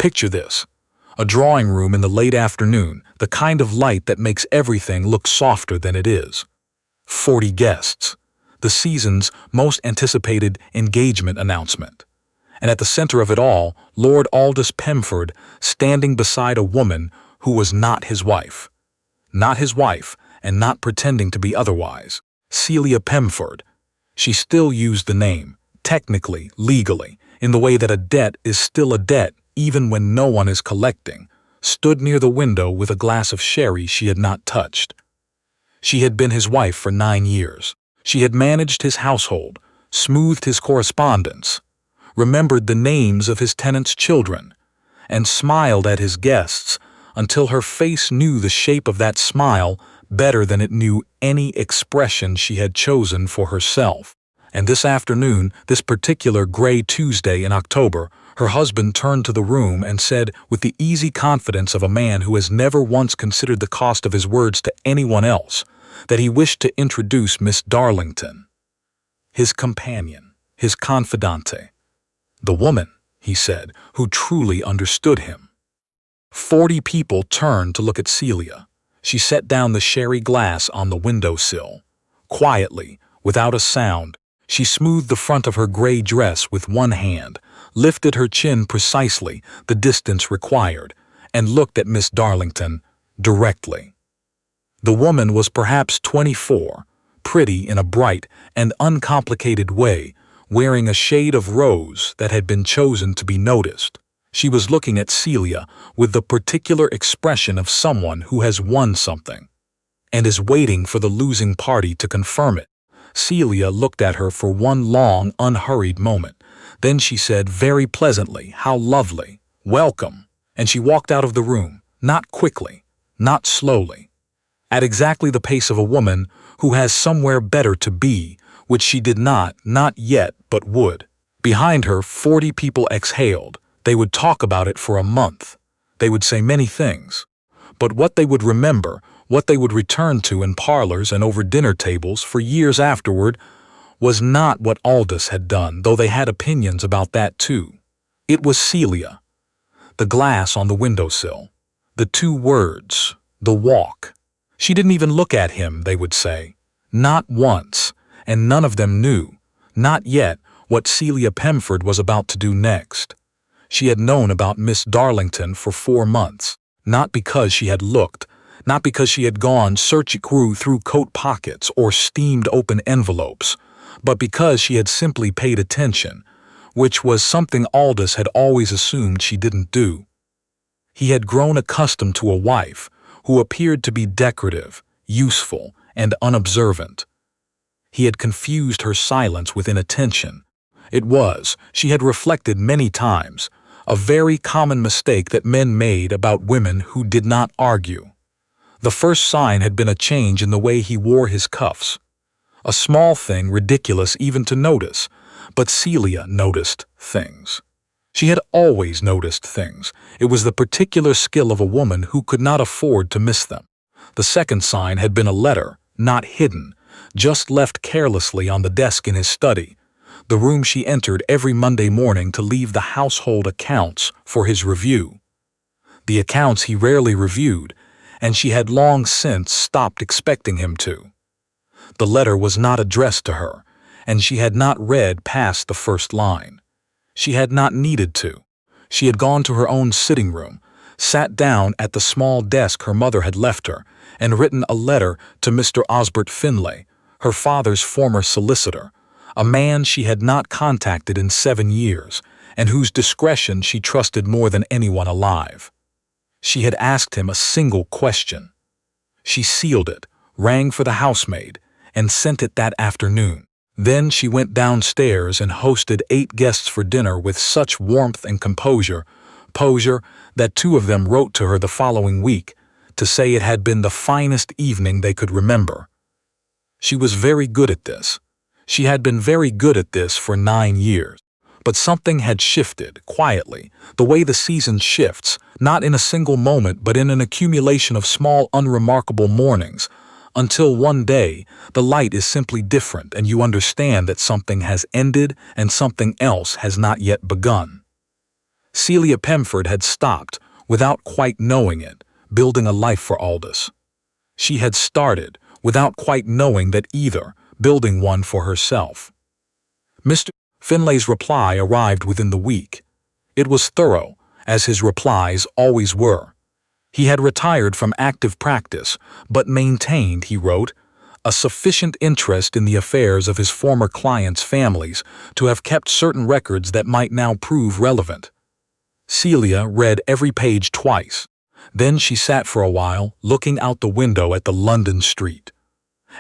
Picture this. A drawing room in the late afternoon, the kind of light that makes everything look softer than it is. 40 guests. The season's most anticipated engagement announcement. And at the center of it all, Lord Aldis Pemford standing beside a woman who was not his wife. Not his wife, and not pretending to be otherwise. Celia Pemford. She still used the name, technically, legally, in the way that a debt is still a debt even when no one is collecting, stood near the window with a glass of sherry she had not touched. She had been his wife for 9 years. She had managed his household, smoothed his correspondence, remembered the names of his tenants' children, and smiled at his guests until her face knew the shape of that smile better than it knew any expression she had chosen for herself. And this afternoon, this particular gray Tuesday in October, her husband turned to the room and said, with the easy confidence of a man who has never once considered the cost of his words to anyone else, that he wished to introduce Miss Darlington, his companion, his confidante. The woman, he said, who truly understood him. 40 people turned to look at Celia. She set down the sherry glass on the windowsill. Quietly, without a sound, she smoothed the front of her gray dress with one hand, lifted her chin precisely the distance required, and looked at Miss Darlington directly. The woman was perhaps 24, pretty in a bright and uncomplicated way, wearing a shade of rose that had been chosen to be noticed. She was looking at Celia with the particular expression of someone who has won something and is waiting for the losing party to confirm it. Celia looked at her for one long, unhurried moment. Then she said very pleasantly, "How lovely. Welcome." And she walked out of the room, not quickly, not slowly, at exactly the pace of a woman who has somewhere better to be, which she did not yet, but would. Behind her, 40 people exhaled. They would talk about it for a month. They would say many things. But what they would remember, what they would return to in parlors and over dinner tables for years afterward, was not what Aldis had done, though they had opinions about that too. It was Celia. The glass on the windowsill. The 2 words. The walk. She didn't even look at him, they would say. Not once. And none of them knew, not yet, what Celia Pemford was about to do next. She had known about Miss Darlington for 4 months, not because she had looked, not because she had gone searching through coat pockets or steamed open envelopes, but because she had simply paid attention, which was something Aldis had always assumed she didn't do. He had grown accustomed to a wife who appeared to be decorative, useful, and unobservant. He had confused her silence with inattention. It was, she had reflected many times, a very common mistake that men made about women who did not argue. The first sign had been a change in the way he wore his cuffs. A small thing ridiculous even to notice, but Celia noticed things. She had always noticed things. It was the particular skill of a woman who could not afford to miss them. The second sign had been a letter, not hidden, just left carelessly on the desk in his study, the room she entered every Monday morning to leave the household accounts for his review. The accounts he rarely reviewed, and she had long since stopped expecting him to. The letter was not addressed to her, and she had not read past the first line. She had not needed to. She had gone to her own sitting room, sat down at the small desk her mother had left her, and written a letter to Mr. Osbert Finlay, her father's former solicitor, a man she had not contacted in 7 years, and whose discretion she trusted more than anyone alive. She had asked him a single question. She sealed it, rang for the housemaid, and sent it that afternoon. Then she went downstairs and hosted 8 guests for dinner with such warmth and composure that 2 of them wrote to her the following week to say it had been the finest evening they could remember. She was very good at this. She had been very good at this for 9 years. But something had shifted, quietly, the way the season shifts, not in a single moment but in an accumulation of small unremarkable mornings, until one day the light is simply different and you understand that something has ended and something else has not yet begun. Celia Pemford had stopped, without quite knowing it, building a life for Aldis. She had started, without quite knowing that either, building one for herself. Mr. Finlay's reply arrived within the week. It was thorough, as his replies always were. He had retired from active practice, but maintained, he wrote, a sufficient interest in the affairs of his former clients' families to have kept certain records that might now prove relevant. Celia read every page twice. Then she sat for a while, looking out the window at the London street,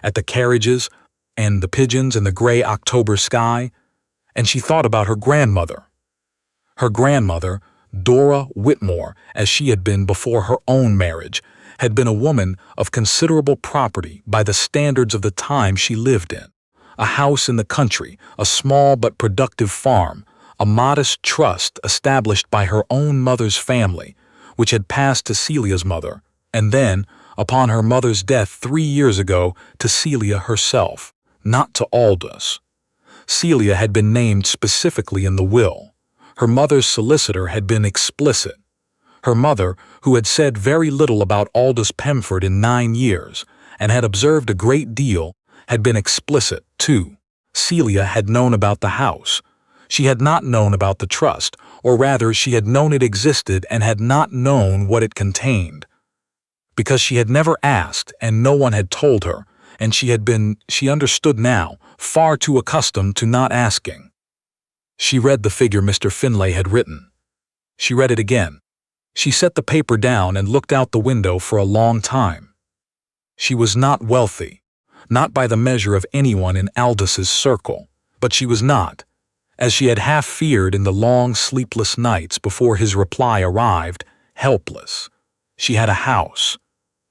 at the carriages and the pigeons in the gray October sky, and she thought about her grandmother. Her grandmother, Dora Whitmore, as she had been before her own marriage, had been a woman of considerable property by the standards of the time she lived in. A house in the country, a small but productive farm, a modest trust established by her own mother's family, which had passed to Celia's mother, and then, upon her mother's death 3 years ago, to Celia herself, not to Aldis. Celia had been named specifically in the will. Her mother's solicitor had been explicit. Her mother, who had said very little about Aldis Pemford in 9 years, and had observed a great deal, had been explicit, too. Celia had known about the house. She had not known about the trust, or rather she had known it existed and had not known what it contained. Because she had never asked and no one had told her, and she understood now, far too accustomed to not asking. She read the figure Mr. Finlay had written. She read it again. She set the paper down and looked out the window for a long time. She was not wealthy, not by the measure of anyone in Aldis's circle, but she was not, as she had half feared in the long sleepless nights before his reply arrived, helpless. She had a house.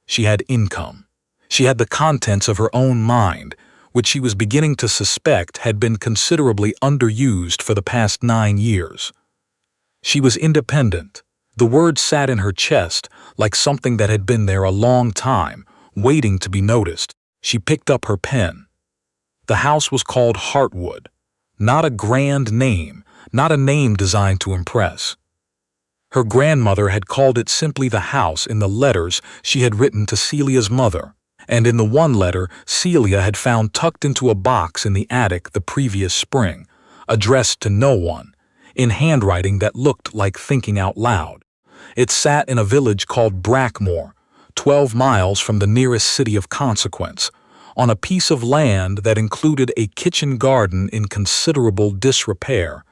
She had income. She had the contents of her own mind, which she was beginning to suspect had been considerably underused for the past 9 years. She was independent. The word sat in her chest like something that had been there a long time, waiting to be noticed. She picked up her pen. The house was called Hartwood. Not a grand name, not a name designed to impress. Her grandmother had called it simply the house in the letters she had written to Celia's mother, and in the one letter Celia had found tucked into a box in the attic the previous spring, addressed to no one, in handwriting that looked like thinking out loud. It sat in a village called Brackmore, 12 miles from the nearest city of consequence, on a piece of land that included a kitchen garden in considerable disrepair,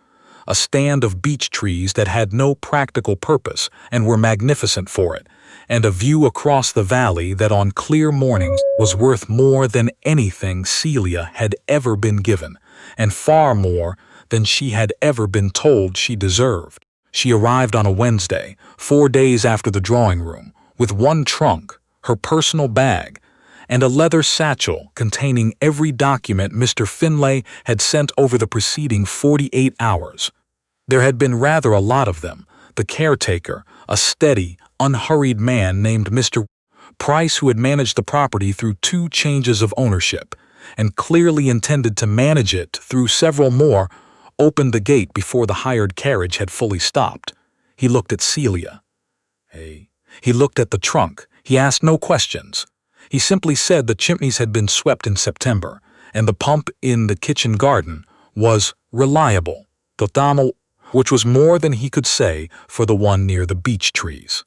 a stand of beech trees that had no practical purpose and were magnificent for it, and a view across the valley that on clear mornings was worth more than anything Celia had ever been given, and far more than she had ever been told she deserved. She arrived on a Wednesday, 4 days after the drawing room, with one trunk, her personal bag, and a leather satchel containing every document Mr. Finlay had sent over the preceding 48 hours. There had been rather a lot of them. The caretaker, a steady, unhurried man named Mr. Price, who had managed the property through 2 changes of ownership, and clearly intended to manage it through several more, opened the gate before the hired carriage had fully stopped. He looked at Celia. He looked at the trunk. He asked no questions. He simply said the chimneys had been swept in September, and the pump in the kitchen garden was reliable, which was more than he could say for the one near the beech trees.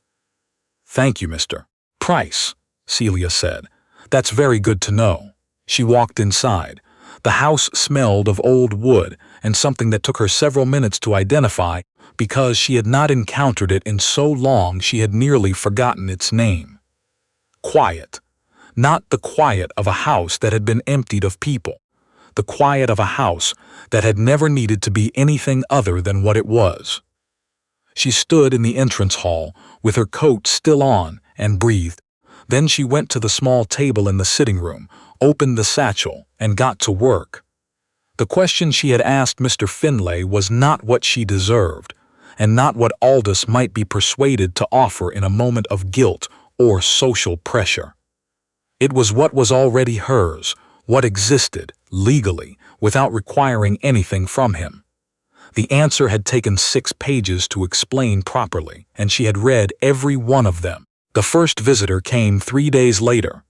"Thank you, Mr. Price," Celia said. "That's very good to know." She walked inside. The house smelled of old wood and something that took her several minutes to identify because she had not encountered it in so long she had nearly forgotten its name. Quiet. Not the quiet of a house that had been emptied of people. The quiet of a house that had never needed to be anything other than what it was. She stood in the entrance hall with her coat still on and breathed. Then she went to the small table in the sitting room, opened the satchel, and got to work. The question she had asked Mr. Finlay was not what she deserved, and not what Aldis might be persuaded to offer in a moment of guilt or social pressure. It was what was already hers, what existed, legally, without requiring anything from him. The answer had taken 6 pages to explain properly, and she had read every one of them. The first visitor came 3 days later.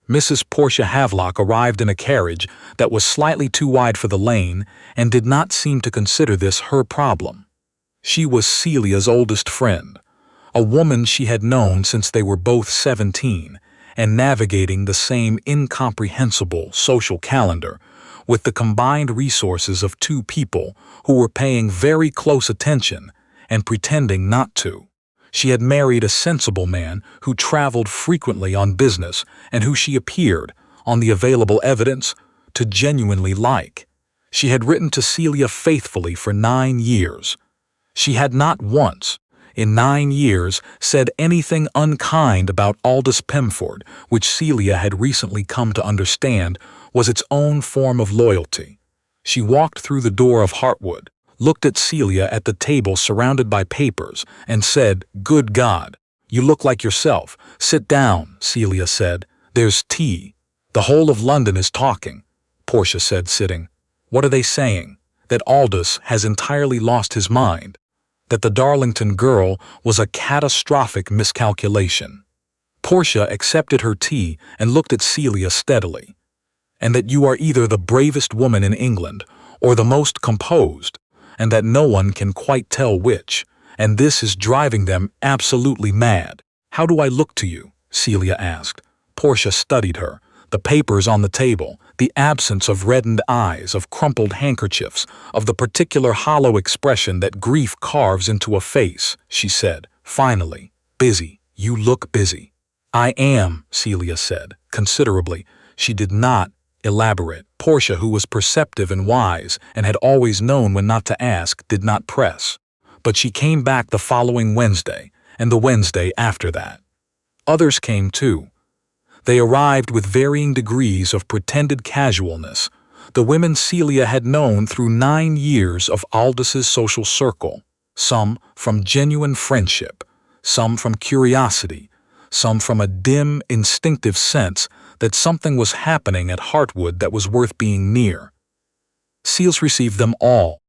Mrs. Portia Havelock arrived in a carriage that was slightly too wide for the lane and did not seem to consider this her problem. She was Celia's oldest friend, a woman she had known since they were both 17 and navigating the same incomprehensible social calendar with the combined resources of 2 people who were paying very close attention and pretending not to. She had married a sensible man who traveled frequently on business and who she appeared, on the available evidence, to genuinely like. She had written to Celia faithfully for 9 years. She had not once, in 9 years, said anything unkind about Aldis Pemford, which Celia had recently come to understand was its own form of loyalty. She walked through the door of Hartwood, looked at Celia at the table surrounded by papers, and said, "Good God, you look like yourself. Sit down," Celia said. "There's tea." "The whole of London is talking," Portia said, sitting. "What are they saying? That Aldis has entirely lost his mind. That the Darlington girl was a catastrophic miscalculation." Portia accepted her tea and looked at Celia steadily. "And that you are either the bravest woman in England or the most composed, and that no one can quite tell which, and this is driving them absolutely mad." "How do I look to you?" Celia asked. Portia studied her, the papers on the table, the absence of reddened eyes, of crumpled handkerchiefs, of the particular hollow expression that grief carves into a face. She said, finally, "Busy. You look busy." "I am," Celia said, considerably. She did not elaborate. Portia, who was perceptive and wise and had always known when not to ask, did not press. But she came back the following Wednesday, and the Wednesday after that. Others came too. They arrived with varying degrees of pretended casualness, the women Celia had known through 9 years of Aldis's social circle, some from genuine friendship, some from curiosity, some from a dim, instinctive sense that something was happening at Hartwood that was worth being near. Celia received them all.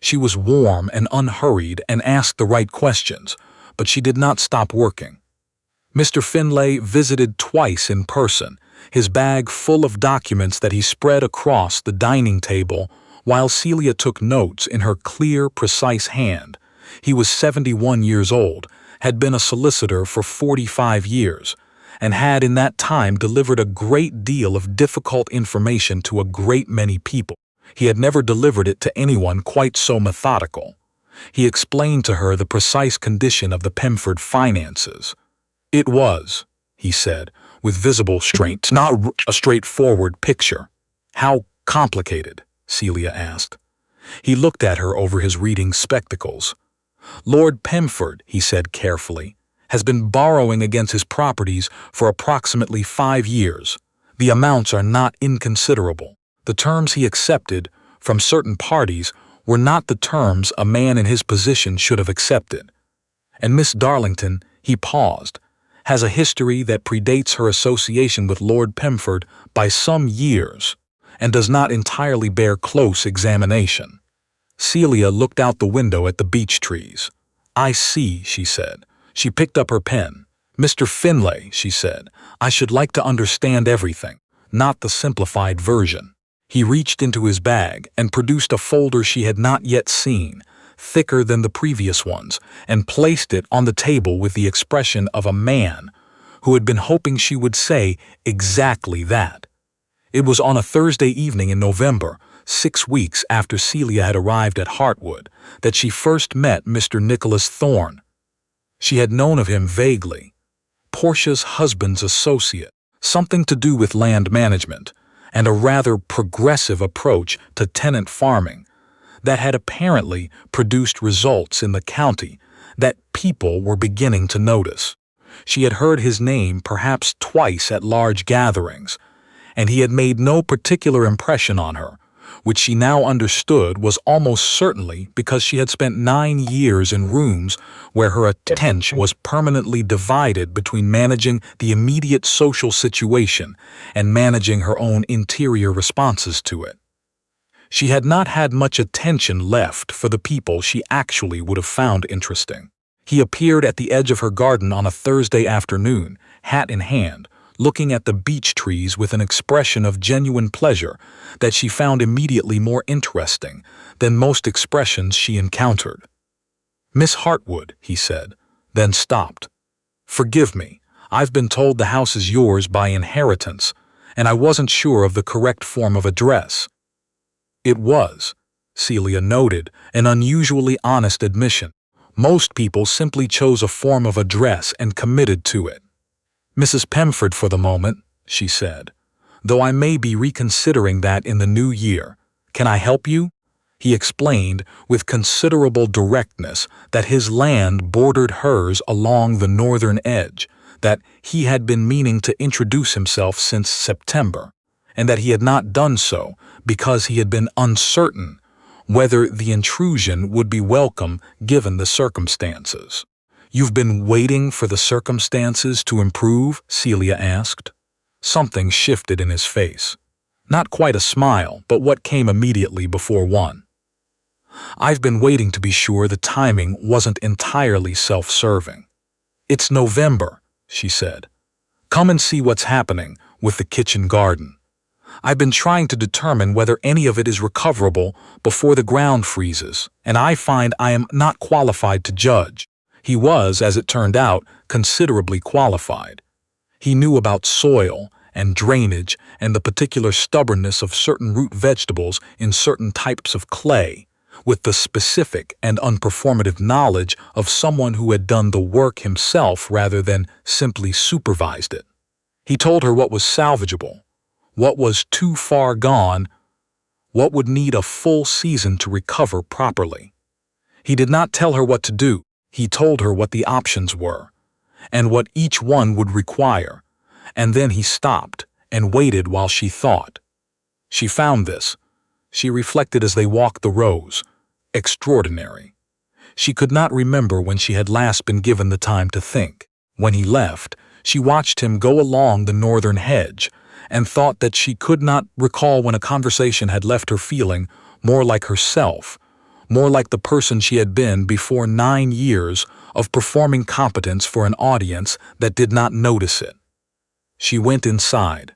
She was warm and unhurried and asked the right questions, but she did not stop working. Mr. Finlay visited twice in person, his bag full of documents that he spread across the dining table while Celia took notes in her clear, precise hand. He was 71 years old, had been a solicitor for 45 years, and had in that time delivered a great deal of difficult information to a great many people. He had never delivered it to anyone quite so methodical. He explained to her the precise condition of the Pemford finances. "It was," he said, with visible strength, "not a straightforward picture." "How complicated?" Celia asked. He looked at her over his reading spectacles. "Lord Pemford," he said carefully, "has been borrowing against his properties for approximately 5 years. The amounts are not inconsiderable. The terms he accepted from certain parties were not the terms a man in his position should have accepted. And Miss Darlington," he paused, "has a history that predates her association with Lord Pemford by some years, and does not entirely bear close examination." Celia looked out the window at the beech trees. "I see," she said. She picked up her pen. "Mr. Finlay," she said, "I should like to understand everything, not the simplified version." He reached into his bag and produced a folder she had not yet seen, thicker than the previous ones, and placed it on the table with the expression of a man who had been hoping she would say exactly that. It was on a Thursday evening in November, 6 weeks after Celia had arrived at Hartwood, that she first met Mr. Nicholas Thorne. She had known of him vaguely. Portia's husband's associate, something to do with land management, and a rather progressive approach to tenant farming that had apparently produced results in the county that people were beginning to notice. She had heard his name perhaps twice at large gatherings, and he had made no particular impression on her, which she now understood was almost certainly because she had spent 9 years in rooms where her attention was permanently divided between managing the immediate social situation and managing her own interior responses to it. She had not had much attention left for the people she actually would have found interesting. He appeared at the edge of her garden on a Thursday afternoon, hat in hand, looking at the beech trees with an expression of genuine pleasure that she found immediately more interesting than most expressions she encountered. "Miss Hartwood," he said, then stopped. "Forgive me, I've been told the house is yours by inheritance, and I wasn't sure of the correct form of address." It was, Celia noted, an unusually honest admission. Most people simply chose a form of address and committed to it. "Mrs. Pemford for the moment," she said, "though I may be reconsidering that in the new year. Can I help you?" He explained with considerable directness that his land bordered hers along the northern edge, that he had been meaning to introduce himself since September, and that he had not done so because he had been uncertain whether the intrusion would be welcome given the circumstances. "You've been waiting for the circumstances to improve?" Celia asked. Something shifted in his face. Not quite a smile, but what came immediately before one. "I've been waiting to be sure the timing wasn't entirely self-serving." "It's November," she said. "Come and see what's happening with the kitchen garden. I've been trying to determine whether any of it is recoverable before the ground freezes, and I find I am not qualified to judge." He was, as it turned out, considerably qualified. He knew about soil and drainage and the particular stubbornness of certain root vegetables in certain types of clay, with the specific and unperformative knowledge of someone who had done the work himself rather than simply supervised it. He told her what was salvageable, what was too far gone, what would need a full season to recover properly. He did not tell her what to do. He told her what the options were, and what each one would require, and then he stopped and waited while she thought. She found this, she reflected as they walked the rows, extraordinary. She could not remember when she had last been given the time to think. When he left, she watched him go along the northern hedge, and thought that she could not recall when a conversation had left her feeling more like herself, more like the person she had been before 9 years of performing competence for an audience that did not notice it. She went inside.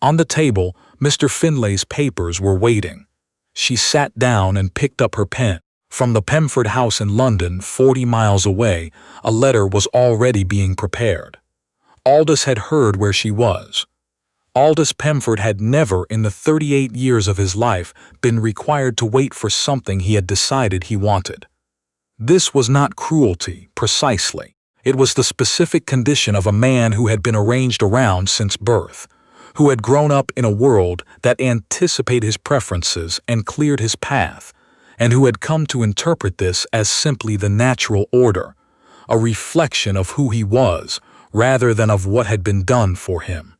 On the table, Mr. Finlay's papers were waiting. She sat down and picked up her pen. From the Pemford house in London, 40 miles away, a letter was already being prepared. Aldis had heard where she was. Aldis Pemford had never in the 38 years of his life been required to wait for something he had decided he wanted. This was not cruelty, precisely. It was the specific condition of a man who had been arranged around since birth, who had grown up in a world that anticipated his preferences and cleared his path, and who had come to interpret this as simply the natural order, a reflection of who he was rather than of what had been done for him.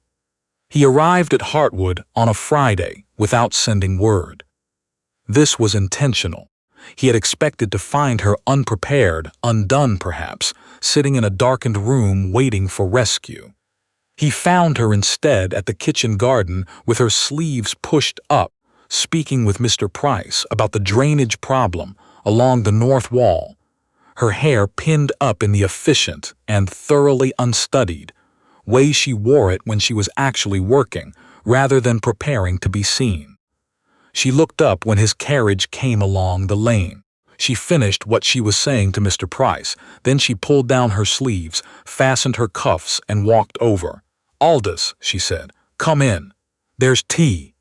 He arrived at Hartwood on a Friday without sending word. This was intentional. He had expected to find her unprepared, undone perhaps, sitting in a darkened room waiting for rescue. He found her instead at the kitchen garden with her sleeves pushed up, speaking with Mr. Price about the drainage problem along the north wall, her hair pinned up in the efficient and thoroughly unstudied way she wore it when she was actually working, rather than preparing to be seen. She looked up when his carriage came along the lane. She finished what she was saying to Mr. Price, then she pulled down her sleeves, fastened her cuffs, and walked over. "Aldis," she said, "come in. There's tea."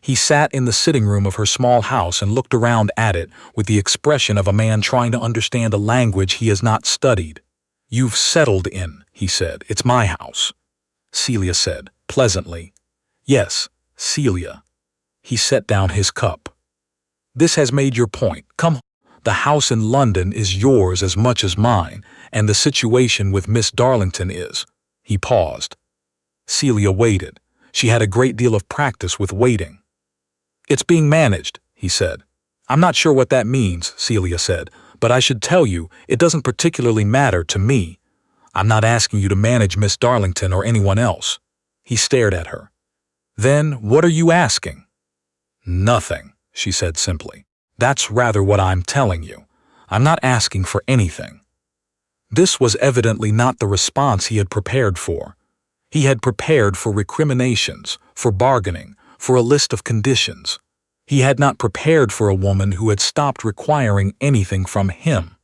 He sat in the sitting room of her small house and looked around at it with the expression of a man trying to understand a language he has not studied. "You've settled in," he said. "It's my house." Celia said, pleasantly, "Yes, Celia." He set down his cup. "This has made your point. Come. The house in London is yours as much as mine, and the situation with Miss Darlington is." He paused. Celia waited. She had a great deal of practice with waiting. "It's being managed," he said. "I'm not sure what that means," Celia said, "but I should tell you it doesn't particularly matter to me. I'm not asking you to manage Miss Darlington or anyone else." He stared at her. "Then what are you asking?" "Nothing," she said simply. "That's rather what I'm telling you. I'm not asking for anything." This was evidently not the response he had prepared for. He had prepared for recriminations, for bargaining, for a list of conditions. He had not prepared for a woman who had stopped requiring anything from him.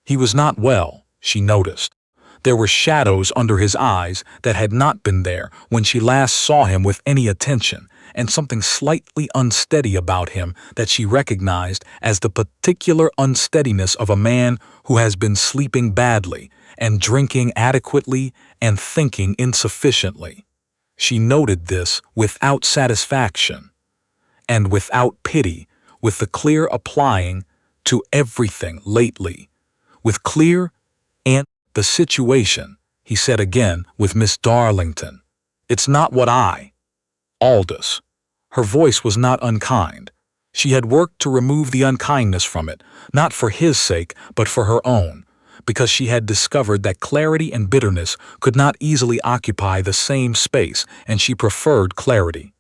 He was not well, she noticed. There were shadows under his eyes that had not been there when she last saw him with any attention, and something slightly unsteady about him that she recognized as the particular unsteadiness of a man who has been sleeping badly and drinking adequately and thinking insufficiently. She noted this without satisfaction and without pity, with the clear applying to everything lately, with clear and the situation, he said again with Miss Darlington. "It's not what Aldis." Her voice was not unkind. She had worked to remove the unkindness from it, not for his sake, but for her own, because she had discovered that clarity and bitterness could not easily occupy the same space, and she preferred clarity.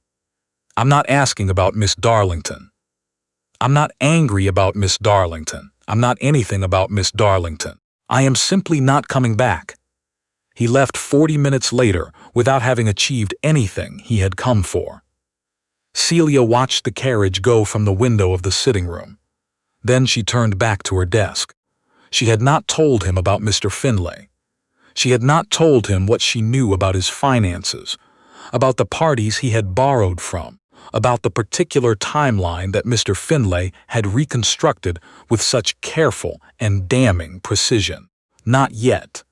"I'm not asking about Miss Darlington. I'm not angry about Miss Darlington. I'm not anything about Miss Darlington. I am simply not coming back." He left 40 minutes later without having achieved anything he had come for. Celia watched the carriage go from the window of the sitting room. Then she turned back to her desk. She had not told him about Mr. Finlay. She had not told him what she knew about his finances, about the parties he had borrowed from, about the particular timeline that Mr. Finlay had reconstructed with such careful and damning precision. Not yet.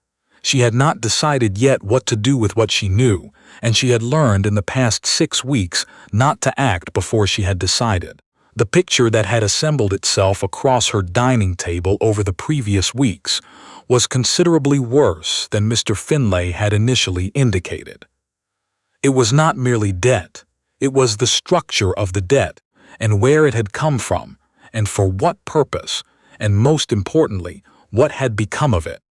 She had not decided yet what to do with what she knew, and she had learned in the past 6 weeks not to act before she had decided. The picture that had assembled itself across her dining table over the previous weeks was considerably worse than Mr. Finlay had initially indicated. It was not merely debt. It was the structure of the debt, and where it had come from, and for what purpose, and most importantly, what had become of it.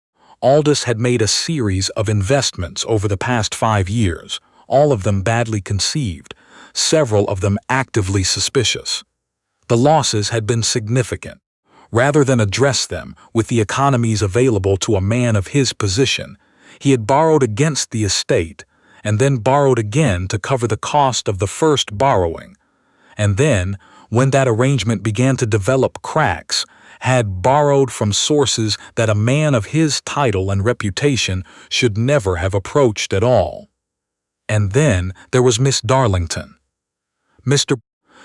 Aldis had made a series of investments over the past 5 years, all of them badly conceived, several of them actively suspicious. The losses had been significant. Rather than address them with the economies available to a man of his position, he had borrowed against the estate, and then borrowed again to cover the cost of the first borrowing, and then, when that arrangement began to develop cracks, had borrowed from sources that a man of his title and reputation should never have approached at all. And then there was Miss Darlington. Mr.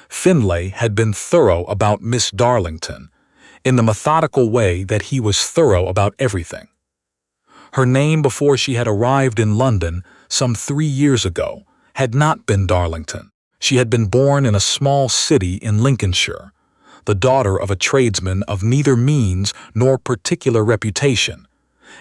Finlay had been thorough about Miss Darlington, in the methodical way that he was thorough about everything. Her name before she had arrived in London some 3 years ago had not been Darlington. She had been born in a small city in Lincolnshire, the daughter of a tradesman of neither means nor particular reputation,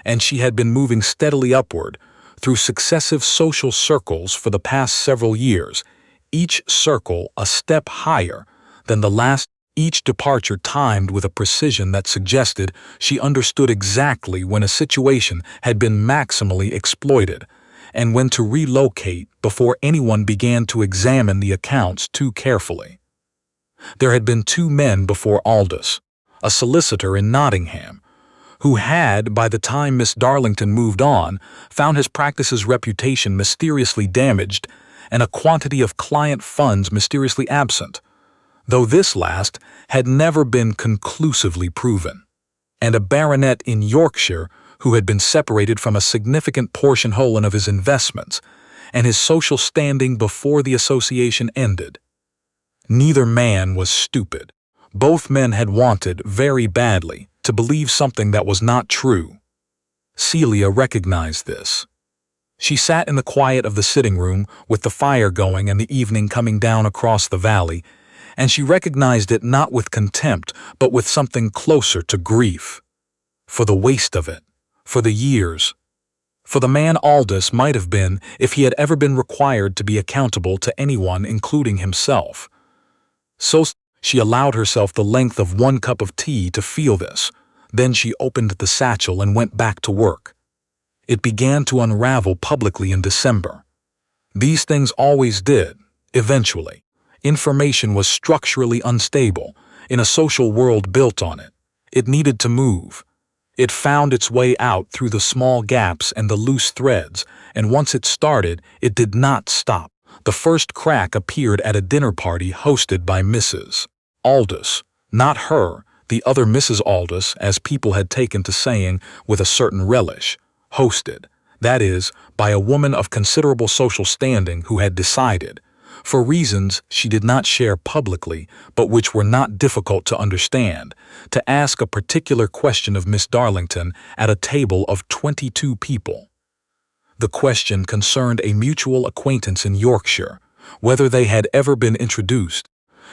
and she had been moving steadily upward through successive social circles for the past several years, each circle a step higher than the last, each departure timed with a precision that suggested she understood exactly when a situation had been maximally exploited, and when to relocate before anyone began to examine the accounts too carefully. There had been 2 men before Aldis, a solicitor in Nottingham, who had, by the time Miss Darlington moved on, found his practice's reputation mysteriously damaged and a quantity of client funds mysteriously absent, though this last had never been conclusively proven, and a baronet in Yorkshire who had been separated from a significant portion of his investments, and his social standing before the association ended. Neither man was stupid. Both men had wanted, very badly, to believe something that was not true. Celia recognized this. She sat in the quiet of the sitting room with the fire going and the evening coming down across the valley, and she recognized it not with contempt, but with something closer to grief. For the waste of it, for the years, for the man Aldis might have been if he had ever been required to be accountable to anyone, including himself. So she allowed herself the length of 1 cup of tea to feel this. Then she opened the satchel and went back to work. It began to unravel publicly in December. These things always did, eventually. Information was structurally unstable in a social world built on it. It needed to move. It found its way out through the small gaps and the loose threads, and once it started, it did not stop. The first crack appeared at a dinner party hosted by Mrs. Aldis. Not her, the other Mrs. Aldis, as people had taken to saying with a certain relish. Hosted, that is, by a woman of considerable social standing who had decided, for reasons she did not share publicly but which were not difficult to understand, to ask a particular question of Miss Darlington at a table of 22 people. The question concerned a mutual acquaintance in Yorkshire, whether they had ever been introduced.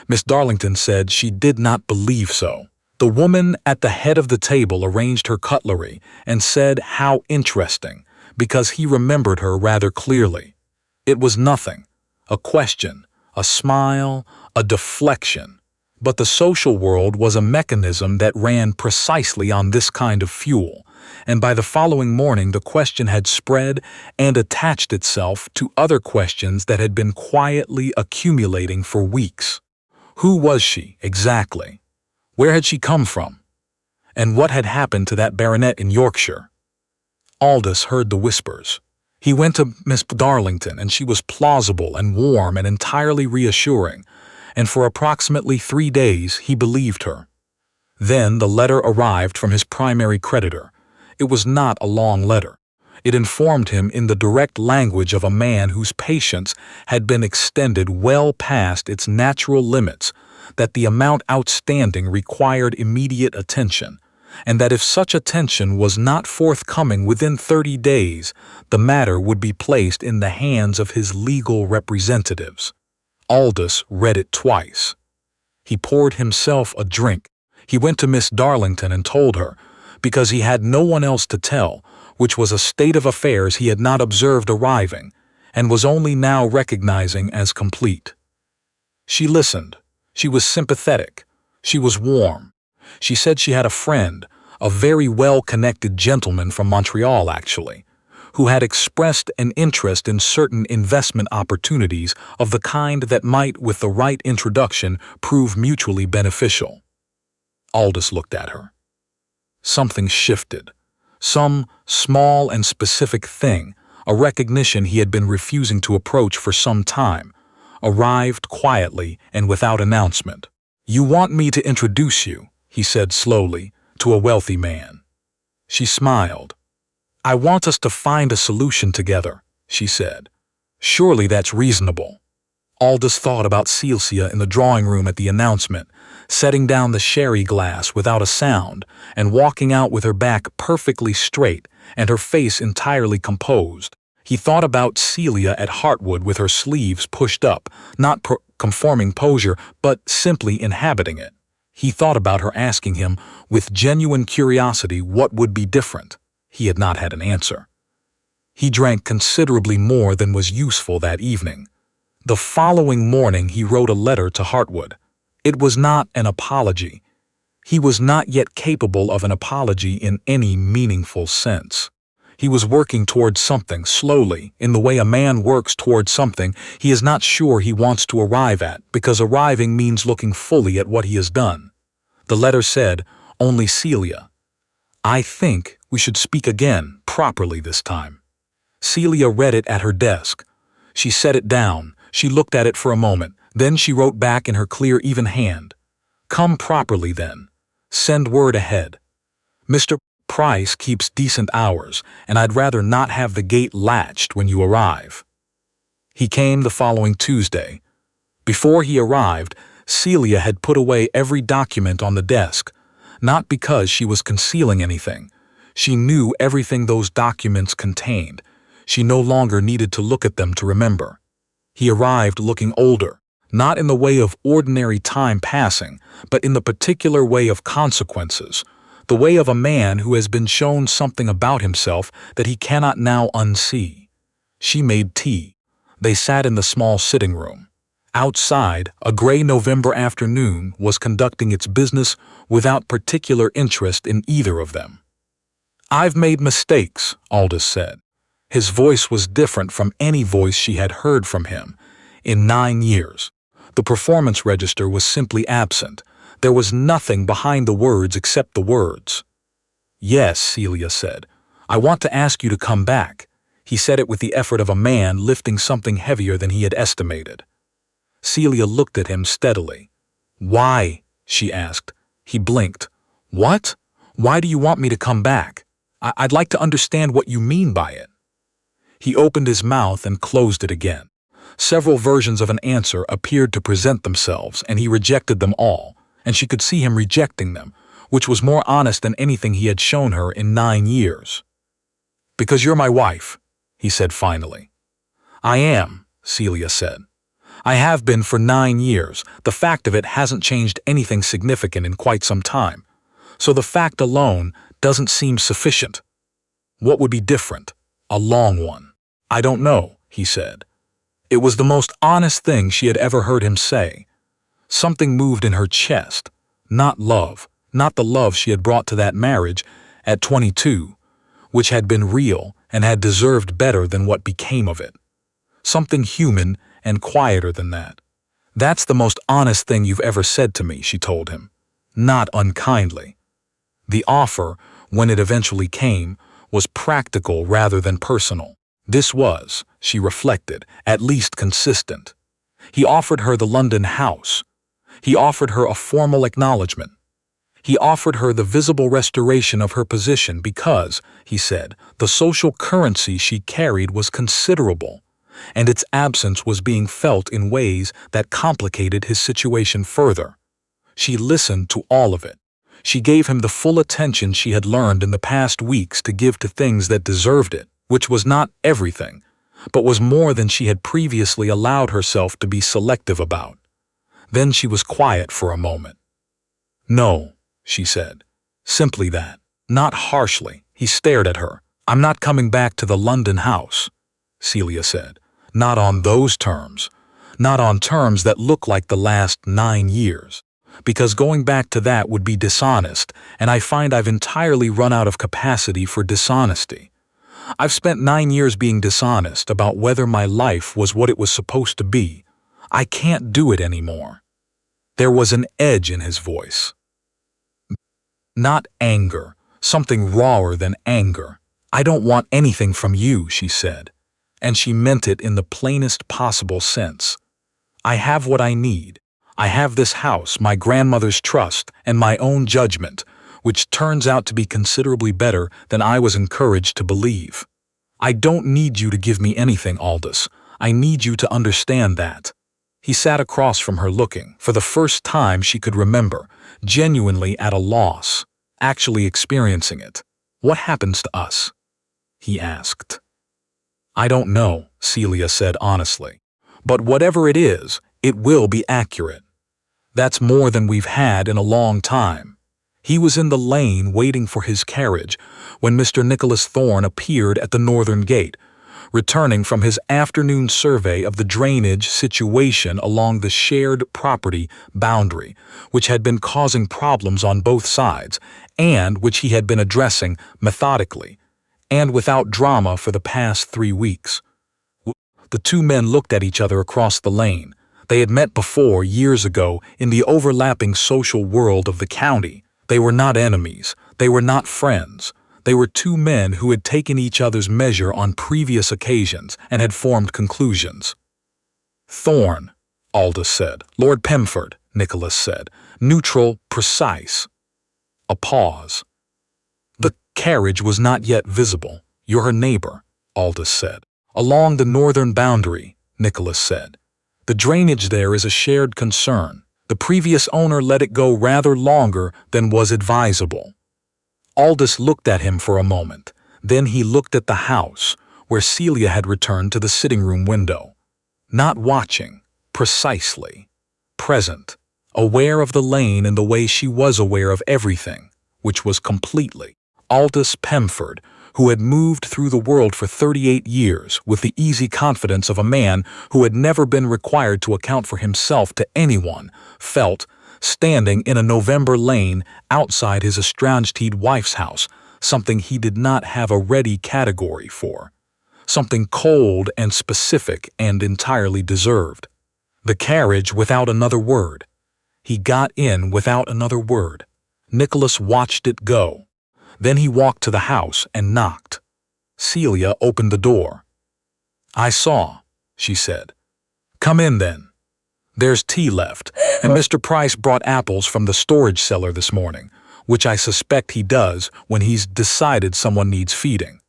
Miss Darlington said she did not believe so. The woman at the head of the table arranged her cutlery and said how interesting, because he remembered her rather clearly. It was nothing, a question, a smile, a deflection. But the social world was a mechanism that ran precisely on this kind of fuel, and by the following morning the question had spread and attached itself to other questions that had been quietly accumulating for weeks. Who was she, exactly? Where had she come from? And what had happened to that baronet in Yorkshire? Aldis heard the whispers. He went to Miss Darlington, and she was plausible and warm and entirely reassuring, and for approximately 3 days he believed her. Then the letter arrived from his primary creditor. It was not a long letter. It informed him in the direct language of a man whose patience had been extended well past its natural limits, that the amount outstanding required immediate attention, and that if such attention was not forthcoming within 30 days, the matter would be placed in the hands of his legal representatives. Aldis read it twice. He poured himself a drink. He went to Miss Darlington and told her, because he had no one else to tell, which was a state of affairs he had not observed arriving, and was only now recognizing as complete. She listened. She was sympathetic. She was warm. She said she had a friend, a very well-connected gentleman from Montreal actually, who had expressed an interest in certain investment opportunities of the kind that might, with the right introduction, prove mutually beneficial. Aldis looked at her. Something shifted. Some small and specific thing, a recognition he had been refusing to approach for some time, arrived quietly and without announcement. "You want me to introduce you," he said slowly, "to a wealthy man." She smiled. "I want us to find a solution together," she said. "Surely that's reasonable." Aldis thought about Celia in the drawing room at the announcement, setting down the sherry glass without a sound and walking out with her back perfectly straight and her face entirely composed. He thought about Celia at Hartwood with her sleeves pushed up, not conforming posure, but simply inhabiting it. He thought about her asking him, with genuine curiosity, what would be different. He had not had an answer. He drank considerably more than was useful that evening. The following morning he wrote a letter to Hartwood. It was not an apology. He was not yet capable of an apology in any meaningful sense. He was working towards something slowly, in the way a man works towards something he is not sure he wants to arrive at, because arriving means looking fully at what he has done. The letter said, "Only Celia. I think we should speak again, properly this time." Celia read it at her desk. She set it down. She looked at it for a moment. Then she wrote back in her clear, even hand. "Come properly, then. Send word ahead. Mr. Price keeps decent hours, and I'd rather not have the gate latched when you arrive." He came the following Tuesday. Before he arrived, Celia had put away every document on the desk, not because she was concealing anything. She knew everything those documents contained. She no longer needed to look at them to remember. He arrived looking older, not in the way of ordinary time passing, but in the particular way of consequences, the way of a man who has been shown something about himself that he cannot now unsee. She made tea. They sat in the small sitting room. Outside, a gray November afternoon was conducting its business without particular interest in either of them. "I've made mistakes," Aldis said. His voice was different from any voice she had heard from him in 9 years. The performance register was simply absent. There was nothing behind the words except the words. "Yes," Celia said. "I want to ask you to come back." He said it with the effort of a man lifting something heavier than he had estimated. Celia looked at him steadily. "Why?" she asked. He blinked. "What? Why do you want me to come back? I'd like to understand what you mean by it." He opened his mouth and closed it again. Several versions of an answer appeared to present themselves, and he rejected them all, and she could see him rejecting them, which was more honest than anything he had shown her in 9 years. "Because you're my wife," he said finally. "I am," Celia said. "I have been for 9 years. The fact of it hasn't changed anything significant in quite some time. So the fact alone doesn't seem sufficient. What would be different? A long one." "I don't know," he said. It was the most honest thing she had ever heard him say. Something moved in her chest. Not love, not the love she had brought to that marriage at 22, which had been real and had deserved better than what became of it. Something human and quieter than that. "That's the most honest thing you've ever said to me," she told him. Not unkindly. The offer, when it eventually came, was practical rather than personal. This was, she reflected, at least consistent. He offered her the London house. He offered her a formal acknowledgement. He offered her the visible restoration of her position because, he said, the social currency she carried was considerable, and its absence was being felt in ways that complicated his situation further. She listened to all of it. She gave him the full attention she had learned in the past weeks to give to things that deserved it, which was not everything, but was more than she had previously allowed herself to be selective about. Then she was quiet for a moment. "No," she said. Simply that. Not harshly. He stared at her. "I'm not coming back to the London house," Celia said. "Not on those terms. Not on terms that look like the last 9 years. Because going back to that would be dishonest, and I find I've entirely run out of capacity for dishonesty. I've spent 9 years being dishonest about whether my life was what it was supposed to be. I can't do it anymore." There was an edge in his voice. Not anger, something rawer than anger. "I don't want anything from you," she said, and she meant it in the plainest possible sense. "I have what I need. I have this house, my grandmother's trust, and my own judgment, which turns out to be considerably better than I was encouraged to believe. I don't need you to give me anything, Aldis. I need you to understand that." He sat across from her looking, for the first time she could remember, genuinely at a loss, actually experiencing it. "What happens to us?" he asked. "I don't know," Celia said honestly. "But whatever it is, it will be accurate. That's more than we've had in a long time." He was in the lane waiting for his carriage when Mr. Nicholas Thorne appeared at the northern gate, returning from his afternoon survey of the drainage situation along the shared property boundary, which had been causing problems on both sides, and which he had been addressing methodically and without drama for the past 3 weeks. The two men looked at each other across the lane. They had met before, years ago, in the overlapping social world of the county. They were not enemies. They were not friends. They were two men who had taken each other's measure on previous occasions and had formed conclusions. "Thorne," Aldis said. "Lord Pemford," Nicholas said. "Neutral, precise." A pause. The carriage was not yet visible. "You're her neighbor," Aldis said. "Along the northern boundary," Nicholas said. "The drainage there is a shared concern. The previous owner let it go rather longer than was advisable." Aldis looked at him for a moment. Then he looked at the house, where Celia had returned to the sitting room window. Not watching, precisely. Present, aware of the lane in the way she was aware of everything, which was completely. Aldis Pemford, who had moved through the world for 38 years with the easy confidence of a man who had never been required to account for himself to anyone, felt, standing in a November lane outside his estranged wife's house, something he did not have a ready category for, something cold and specific and entirely deserved. The carriage without another word. He got in without another word. Nicholas watched it go. Then he walked to the house and knocked. Celia opened the door. "I saw," she said. "Come in then. There's tea left, and Mr. Price brought apples from the storage cellar this morning, which I suspect he does when he's decided someone needs feeding."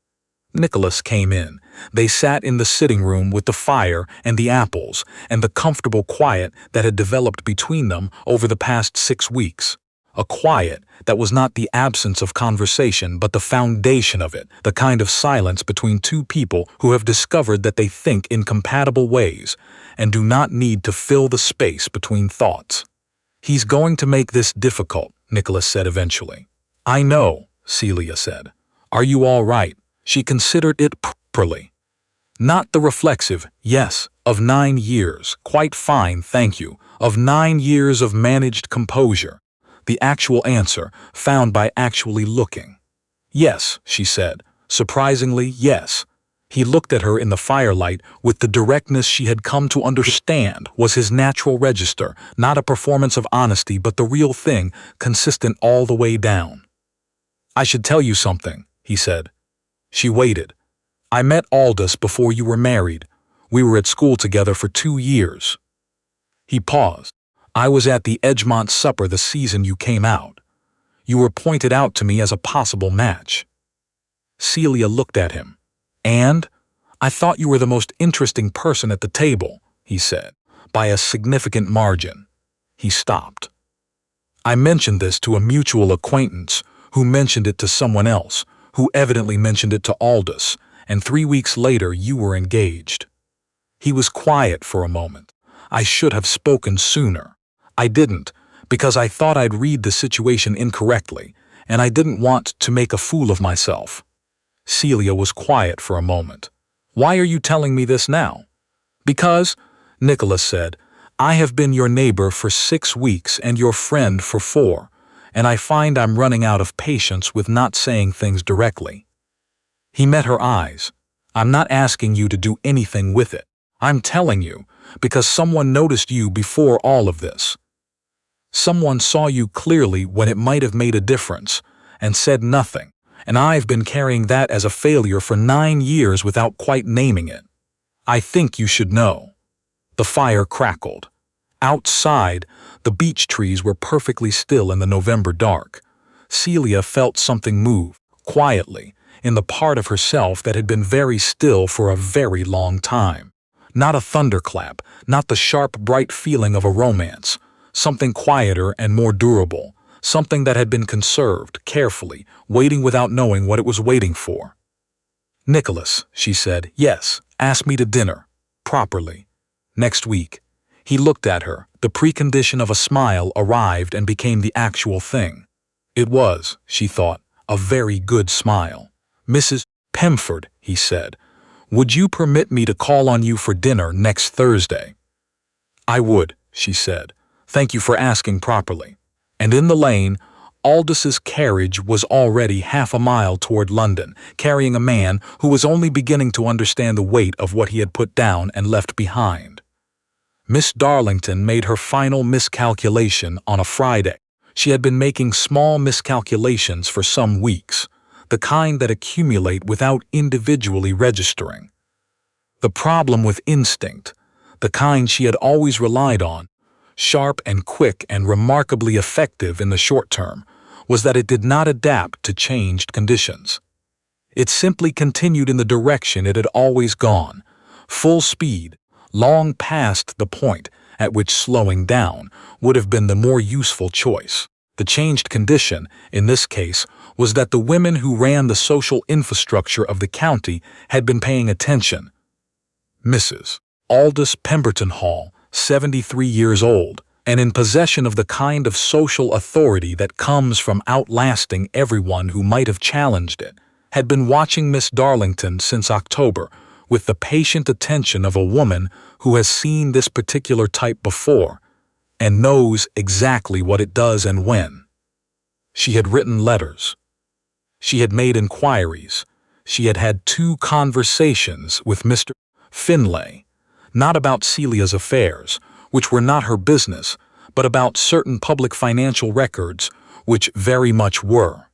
Nicholas came in. They sat in the sitting room with the fire and the apples and the comfortable quiet that had developed between them over the past 6 weeks. A quiet that was not the absence of conversation but the foundation of it, the kind of silence between two people who have discovered that they think in compatible ways and do not need to fill the space between thoughts. "He's going to make this difficult," Nicholas said eventually. "I know," Celia said. "Are you all right?" She considered it properly. Not the reflexive, yes, of 9 years, quite fine, thank you, of 9 years of managed composure. The actual answer, found by actually looking. "Yes," she said, surprisingly, yes. He looked at her in the firelight with the directness she had come to understand was his natural register, not a performance of honesty but the real thing, consistent all the way down. "I should tell you something," he said. She waited. "I met Aldis before you were married. We were at school together for 2 years. He paused. "I was at the Edgemont supper the season you came out. You were pointed out to me as a possible match." Celia looked at him. "And? I thought you were the most interesting person at the table," he said, "by a significant margin." He stopped. "I mentioned this to a mutual acquaintance, who mentioned it to someone else, who evidently mentioned it to Aldis, and 3 weeks later you were engaged." He was quiet for a moment. "I should have spoken sooner. I didn't, because I thought I'd read the situation incorrectly, and I didn't want to make a fool of myself." Celia was quiet for a moment. "Why are you telling me this now?" "Because," Nicholas said, "I have been your neighbor for 6 weeks and your friend for 4. And I find I'm running out of patience with not saying things directly." He met her eyes. "I'm not asking you to do anything with it. I'm telling you, because someone noticed you before all of this. Someone saw you clearly when it might have made a difference, and said nothing, and I've been carrying that as a failure for 9 years without quite naming it. I think you should know." The fire crackled. Outside, the beech trees were perfectly still in the November dark. Celia felt something move, quietly, in the part of herself that had been very still for a very long time. Not a thunderclap, not the sharp, bright feeling of a romance. Something quieter and more durable, something that had been conserved, carefully, waiting without knowing what it was waiting for. "Nicholas," she said, "yes, ask me to dinner. Properly. Next week." He looked at her. The precondition of a smile arrived and became the actual thing. It was, she thought, a very good smile. "Mrs. Pemford," he said, "would you permit me to call on you for dinner next Thursday?" "I would," she said. "Thank you for asking properly." And in the lane, Aldis's carriage was already half a mile toward London, carrying a man who was only beginning to understand the weight of what he had put down and left behind. Miss Darlington made her final miscalculation on a Friday. She had been making small miscalculations for some weeks, the kind that accumulate without individually registering. The problem with instinct, the kind she had always relied on, sharp and quick and remarkably effective in the short term, was that it did not adapt to changed conditions. It simply continued in the direction it had always gone, full speed, long past the point at which slowing down would have been the more useful choice. The changed condition, in this case, was that the women who ran the social infrastructure of the county had been paying attention. Mrs. Aldis Pemberton Hall, 73 years old, and in possession of the kind of social authority that comes from outlasting everyone who might have challenged it, had been watching Miss Darlington since October with the patient attention of a woman who has seen this particular type before and knows exactly what it does and when. She had written letters. She had made inquiries. She had had 2 conversations with Mr. Finlay, not about Celia's affairs, which were not her business, but about certain public financial records, which very much were.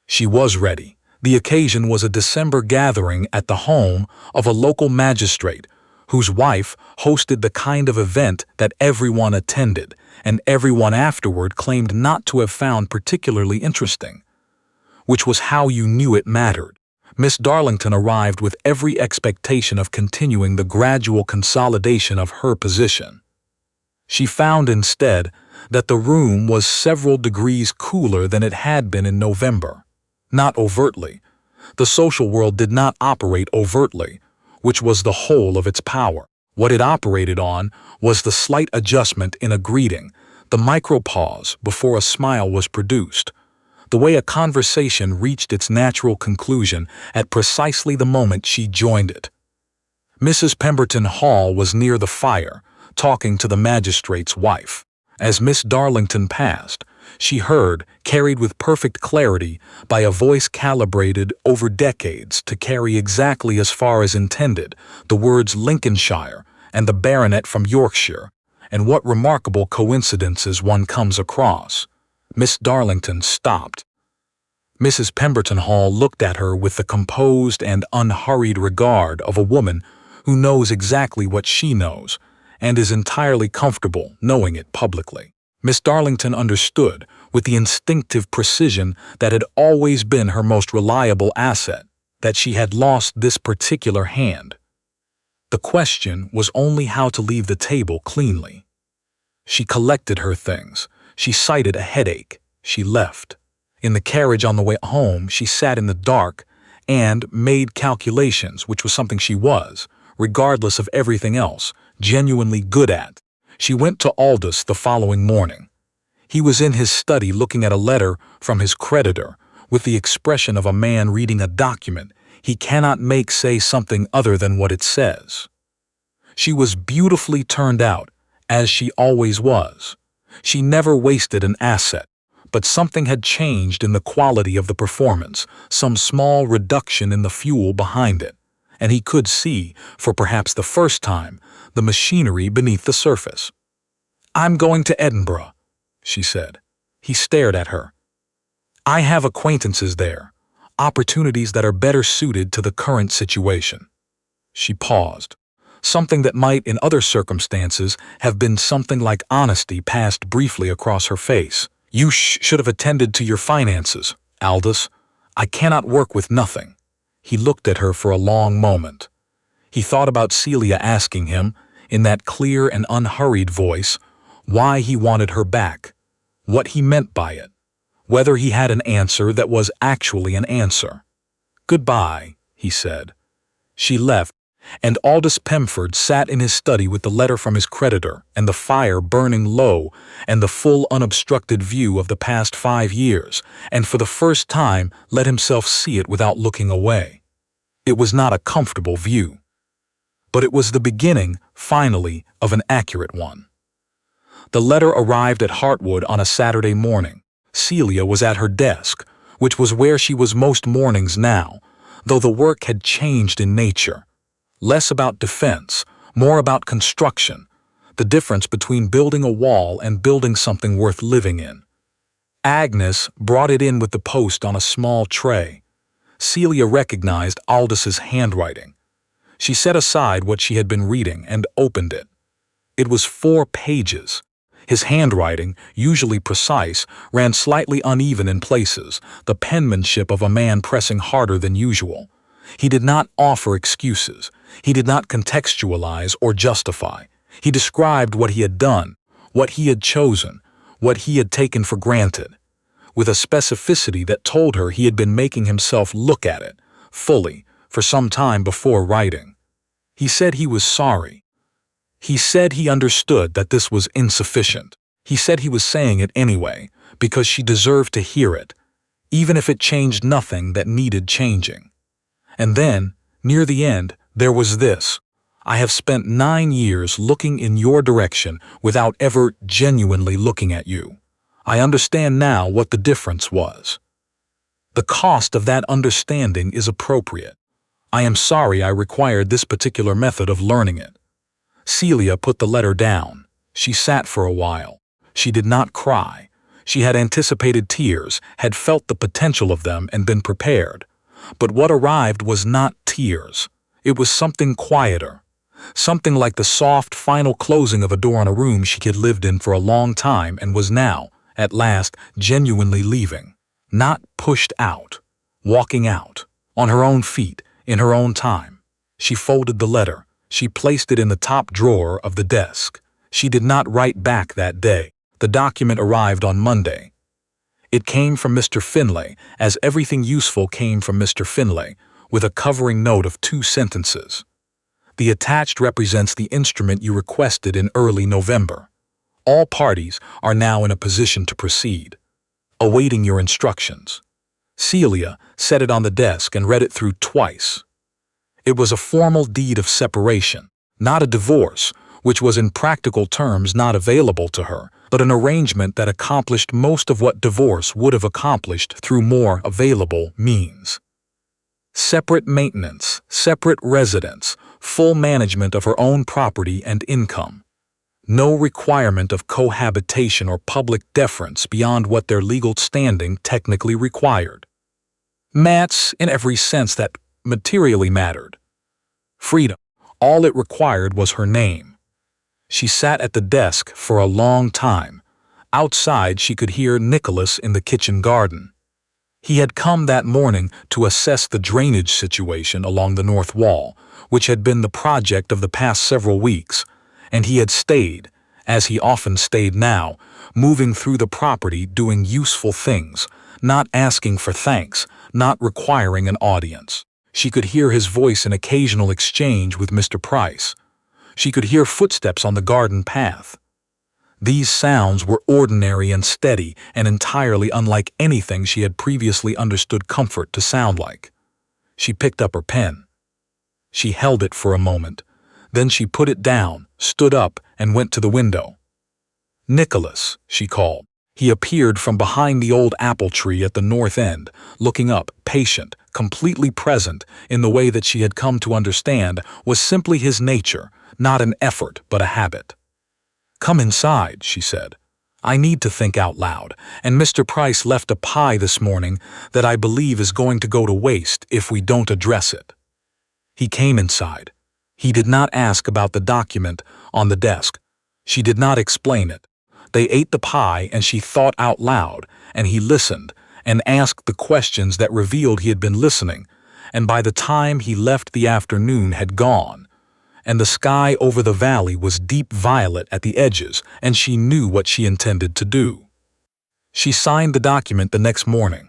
She was ready. The occasion was a December gathering at the home of a local magistrate, whose wife hosted the kind of event that everyone attended, and everyone afterward claimed not to have found particularly interesting. Which was how you knew it mattered. Miss Darlington arrived with every expectation of continuing the gradual consolidation of her position. She found instead that the room was several degrees cooler than it had been in November. Not overtly. The social world did not operate overtly, which was the whole of its power. What it operated on was the slight adjustment in a greeting, the micro-pause before a smile was produced, the way a conversation reached its natural conclusion at precisely the moment she joined it. Mrs. Pemberton Hall was near the fire, talking to the magistrate's wife. As Miss Darlington passed, she heard, carried with perfect clarity by a voice calibrated over decades to carry exactly as far as intended, the words Lincolnshire and the baronet from Yorkshire, and what remarkable coincidences one comes across. Miss Darlington stopped. Mrs. Pemberton Hall looked at her with the composed and unhurried regard of a woman who knows exactly what she knows, and is entirely comfortable knowing it publicly. Miss Darlington understood, with the instinctive precision that had always been her most reliable asset, that she had lost this particular hand. The question was only how to leave the table cleanly. She collected her things. She cited a headache. She left. In the carriage on the way home, she sat in the dark and made calculations, which was something she was, regardless of everything else, genuinely good at. She went to Aldis the following morning. He was in his study looking at a letter from his creditor, with the expression of a man reading a document he cannot make say something other than what it says. She was beautifully turned out, as she always was. She never wasted an asset, but something had changed in the quality of the performance, some small reduction in the fuel behind it, and he could see, for perhaps the first time, the machinery beneath the surface. "I'm going to Edinburgh," she said. He stared at her. "I have acquaintances there, opportunities that are better suited to the current situation." She paused. Something that might, in other circumstances, have been something like honesty passed briefly across her face. "You should have attended to your finances, Aldis. I cannot work with nothing." He looked at her for a long moment. He thought about Celia asking him, in that clear and unhurried voice, why he wanted her back, what he meant by it, whether he had an answer that was actually an answer. "Goodbye," he said. She left, and Aldis Pemford sat in his study with the letter from his creditor and the fire burning low and the full unobstructed view of the past 5 years, and for the first time let himself see it without looking away. It was not a comfortable view, but it was the beginning, finally, of an accurate one. The letter arrived at Hartwood on a Saturday morning. Celia was at her desk, which was where she was most mornings now, though the work had changed in nature. Less about defense, more about construction, the difference between building a wall and building something worth living in. Agnes brought it in with the post on a small tray. Celia recognized Aldis's handwriting. She set aside what she had been reading and opened it. It was 4 pages. His handwriting, usually precise, ran slightly uneven in places, the penmanship of a man pressing harder than usual. He did not offer excuses. He did not contextualize or justify. He described what he had done, what he had chosen, what he had taken for granted, with a specificity that told her he had been making himself look at it, fully, for some time before writing. He said he was sorry. He said he understood that this was insufficient. He said he was saying it anyway, because she deserved to hear it, even if it changed nothing that needed changing. And then, near the end, there was this: "I have spent 9 years looking in your direction without ever genuinely looking at you. I understand now what the difference was. The cost of that understanding is appropriate. I am sorry I required this particular method of learning it." Celia put the letter down. She sat for a while. She did not cry. She had anticipated tears, had felt the potential of them and been prepared. But what arrived was not tears. It was something quieter. Something like the soft, final closing of a door on a room she had lived in for a long time and was now, at last, genuinely leaving. Not pushed out. Walking out. On her own feet, in her own time. She folded the letter. She placed it in the top drawer of the desk. She did not write back that day. The document arrived on Monday. It came from Mr. Finlay, as everything useful came from Mr. Finlay, with a covering note of 2 sentences. The attached represents the instrument you requested in early November. All parties are now in a position to proceed. Awaiting your instructions. Celia set it on the desk and read it through twice. It was a formal deed of separation, not a divorce, which was in practical terms not available to her, but an arrangement that accomplished most of what divorce would have accomplished through more available means. Separate maintenance, separate residence, full management of her own property and income. No requirement of cohabitation or public deference beyond what their legal standing technically required. Mats in every sense that materially mattered. Freedom. All it required was her name. She sat at the desk for a long time. Outside she could hear Nicholas in the kitchen garden. He had come that morning to assess the drainage situation along the north wall, which had been the project of the past several weeks, and he had stayed, as he often stayed now, moving through the property doing useful things, not asking for thanks, not requiring an audience. She could hear his voice in occasional exchange with Mr. Price. She could hear footsteps on the garden path. These sounds were ordinary and steady and entirely unlike anything she had previously understood comfort to sound like. She picked up her pen. She held it for a moment. Then she put it down, stood up, and went to the window. "Nicholas," she called. He appeared from behind the old apple tree at the north end, looking up, patient, completely present, in the way that she had come to understand was simply his nature, not an effort but a habit. "Come inside," she said. "I need to think out loud, and Mr. Price left a pie this morning that I believe is going to go to waste if we don't address it." He came inside. He did not ask about the document on the desk. She did not explain it. They ate the pie and she thought out loud, and he listened and asked the questions that revealed he had been listening, and by the time he left the afternoon had gone, and the sky over the valley was deep violet at the edges, and she knew what she intended to do. She signed the document the next morning.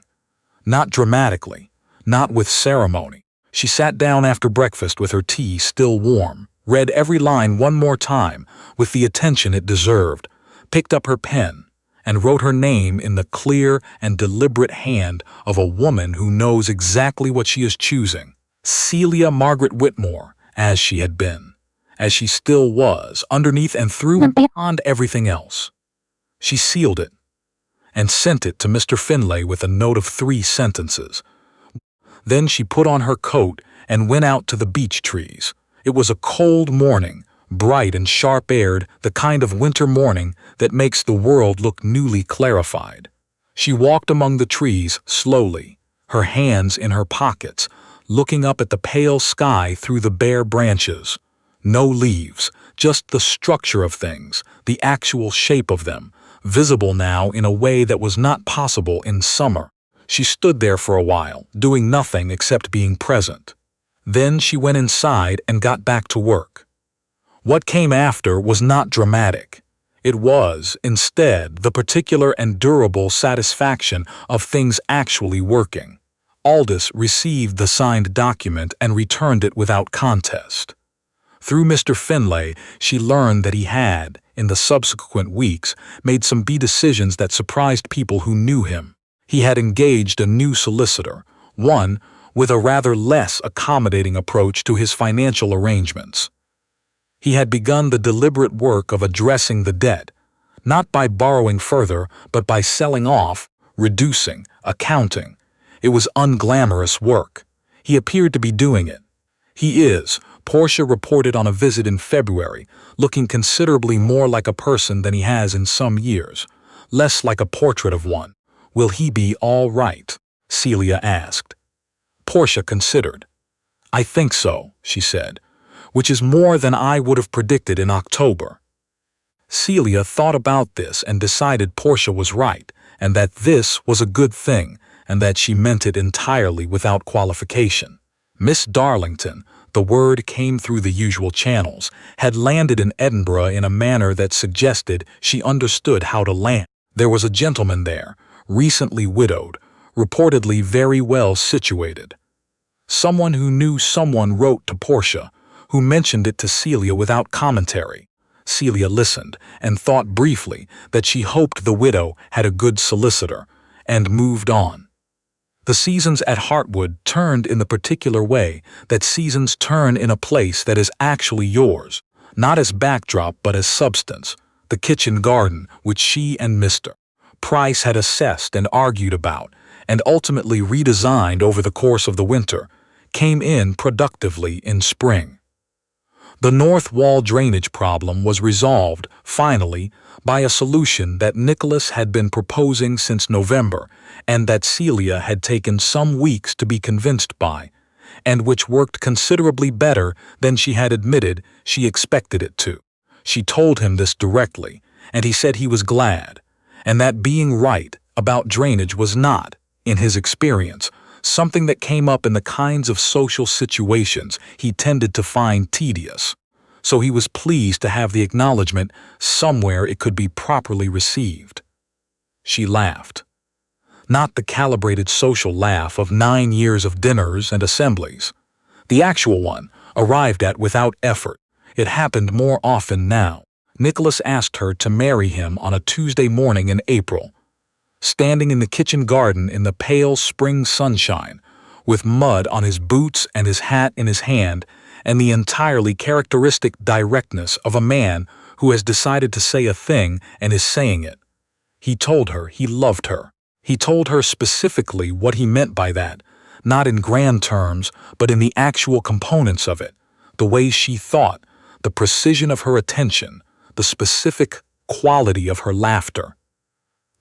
Not dramatically, not with ceremony. She sat down after breakfast with her tea still warm, read every line one more time with the attention it deserved, picked up her pen, and wrote her name in the clear and deliberate hand of a woman who knows exactly what she is choosing. Celia Margaret Whitmore, as she had been, as she still was, underneath and through and beyond everything else. She sealed it, and sent it to Mr. Finlay with a note of 3 sentences. Then she put on her coat and went out to the beech trees. It was a cold morning, bright and sharp-aired, the kind of winter morning that makes the world look newly clarified. She walked among the trees slowly, her hands in her pockets, looking up at the pale sky through the bare branches. No leaves, just the structure of things, the actual shape of them, visible now in a way that was not possible in summer. She stood there for a while, doing nothing except being present. Then she went inside and got back to work. What came after was not dramatic. It was, instead, the particular and durable satisfaction of things actually working. Aldis received the signed document and returned it without contest. Through Mr. Finlay, she learned that he had, in the subsequent weeks, made some decisions that surprised people who knew him. He had engaged a new solicitor, one with a rather less accommodating approach to his financial arrangements. He had begun the deliberate work of addressing the debt, not by borrowing further, but by selling off, reducing, accounting. It was unglamorous work. He appeared to be doing it. He is, Portia reported on a visit in February, looking considerably more like a person than he has in some years, less like a portrait of one. Will he be all right? Celia asked. Portia considered. I think so, she said, which is more than I would have predicted in October. Celia thought about this and decided Portia was right, and that this was a good thing, and that she meant it entirely without qualification. Miss Darlington, the word came through the usual channels, had landed in Edinburgh in a manner that suggested she understood how to land. There was a gentleman there, recently widowed, reportedly very well situated. Someone who knew someone wrote to Portia, who mentioned it to Celia without commentary. Celia listened and thought briefly that she hoped the widow had a good solicitor, and moved on. The seasons at Hartwood turned in the particular way that seasons turn in a place that is actually yours, not as backdrop but as substance, the kitchen garden which she and Mr. Price had assessed and argued about, and ultimately redesigned over the course of the winter, came in productively in spring. The north wall drainage problem was resolved, finally, by a solution that Nicholas had been proposing since November and that Celia had taken some weeks to be convinced by, and which worked considerably better than she had admitted she expected it to. She told him this directly, and he said he was glad, and that being right about drainage was not, in his experience, something that came up in the kinds of social situations he tended to find tedious. So he was pleased to have the acknowledgement somewhere it could be properly received. She laughed. Not the calibrated social laugh of 9 years of dinners and assemblies. The actual one, arrived at without effort. It happened more often now. Nicholas asked her to marry him on a Tuesday morning in April. Standing in the kitchen garden in the pale spring sunshine, with mud on his boots and his hat in his hand, and the entirely characteristic directness of a man who has decided to say a thing and is saying it. He told her he loved her. He told her specifically what he meant by that, not in grand terms, but in the actual components of it, the way she thought, the precision of her attention, the specific quality of her laughter.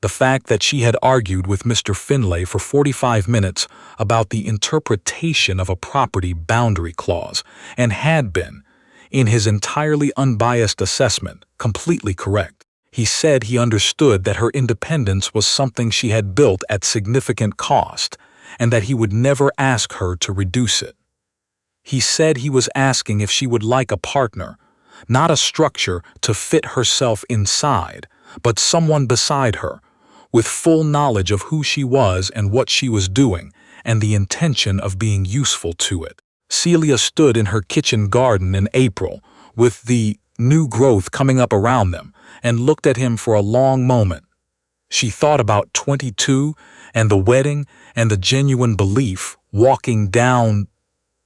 The fact that she had argued with Mr. Finlay for 45 minutes about the interpretation of a property boundary clause, and had been, in his entirely unbiased assessment, completely correct. He said he understood that her independence was something she had built at significant cost, and that he would never ask her to reduce it. He said he was asking if she would like a partner, not a structure to fit herself inside, but someone beside her, with full knowledge of who she was and what she was doing, and the intention of being useful to it. Celia stood in her kitchen garden in April, with the new growth coming up around them, and looked at him for a long moment. She thought about 22, and the wedding, and the genuine belief, walking down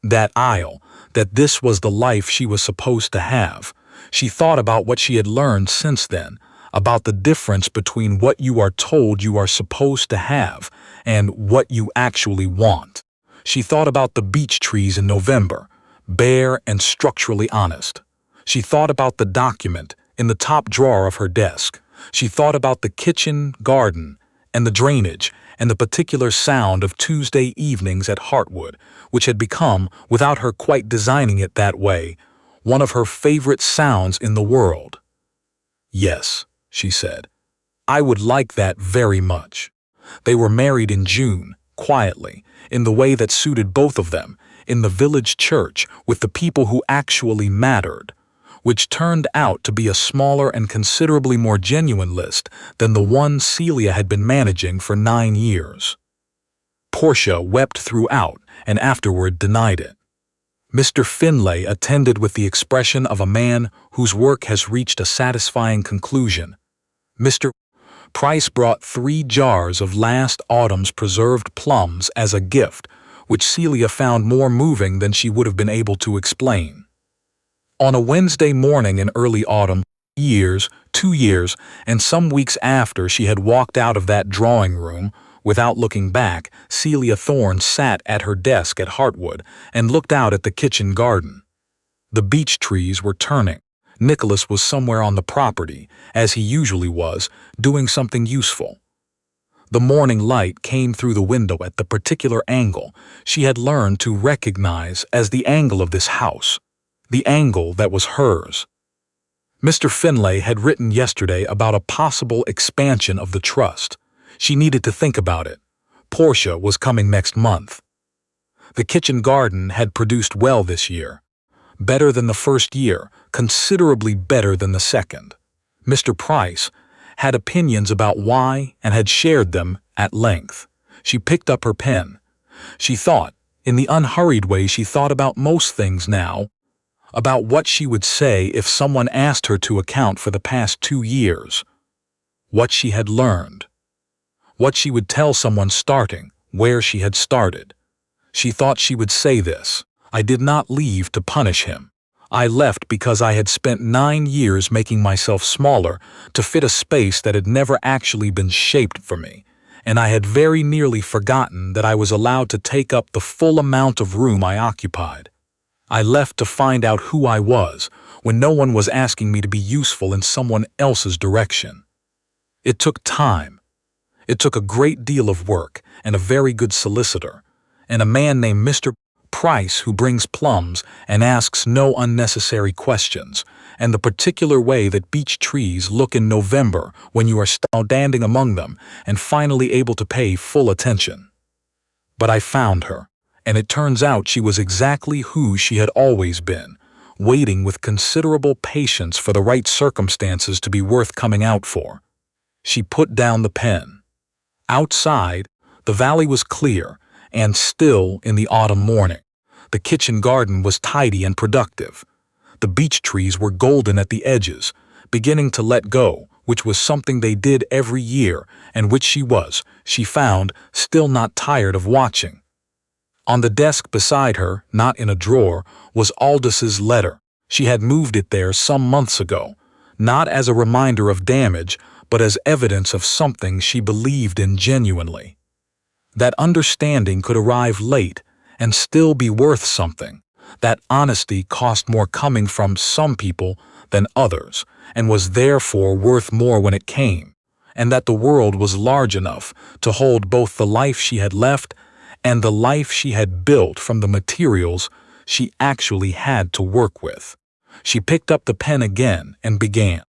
that aisle, that this was the life she was supposed to have. She thought about what she had learned since then, about the difference between what you are told you are supposed to have and what you actually want. She thought about the beech trees in November, bare and structurally honest. She thought about the document in the top drawer of her desk. She thought about the kitchen garden and the drainage and the particular sound of Tuesday evenings at Hartwood, which had become, without her quite designing it that way, one of her favorite sounds in the world. Yes, she said, I would like that very much. They were married in June, quietly, in the way that suited both of them, in the village church with the people who actually mattered, which turned out to be a smaller and considerably more genuine list than the one Celia had been managing for 9 years. Portia wept throughout and afterward denied it. Mr. Finlay attended with the expression of a man whose work has reached a satisfying conclusion. Mr. Price brought 3 jars of last autumn's preserved plums as a gift, which Celia found more moving than she would have been able to explain. On a Wednesday morning in early autumn, 2 years, and some weeks after she had walked out of that drawing room, without looking back, Celia Thorne sat at her desk at Hartwood and looked out at the kitchen garden. The beech trees were turning. Nicholas was somewhere on the property, as he usually was, doing something useful. The morning light came through the window at the particular angle she had learned to recognize as the angle of this house, the angle that was hers. Mr. Finlay had written yesterday about a possible expansion of the trust. She needed to think about it. Portia was coming next month. The kitchen garden had produced well this year. Better than the first year, considerably better than the second. Mr. Price had opinions about why and had shared them at length. She picked up her pen. She thought, in the unhurried way she thought about most things now, about what she would say if someone asked her to account for the past 2 years. What she had learned. What she would tell someone starting where she had started. She thought she would say this: I did not leave to punish him. I left because I had spent 9 years making myself smaller to fit a space that had never actually been shaped for me, and I had very nearly forgotten that I was allowed to take up the full amount of room I occupied. I left to find out who I was when no one was asking me to be useful in someone else's direction. It took time. It took a great deal of work and a very good solicitor, and a man named Mr. Price who brings plums and asks no unnecessary questions, and the particular way that beech trees look in November when you are standing among them and finally able to pay full attention. But I found her, and it turns out she was exactly who she had always been, waiting with considerable patience for the right circumstances to be worth coming out for. She put down the pen. Outside, the valley was clear and still in the autumn morning. The kitchen garden was tidy and productive. The beech trees were golden at the edges, beginning to let go, which was something they did every year and which she found, still not tired of watching. On the desk beside her, not in a drawer, was Aldis's letter. She had moved it there some months ago, not as a reminder of damage, but as evidence of something she believed in genuinely. That understanding could arrive late and still be worth something. That honesty cost more coming from some people than others, and was therefore worth more when it came, and that the world was large enough to hold both the life she had left and the life she had built from the materials she actually had to work with. She picked up the pen again and began.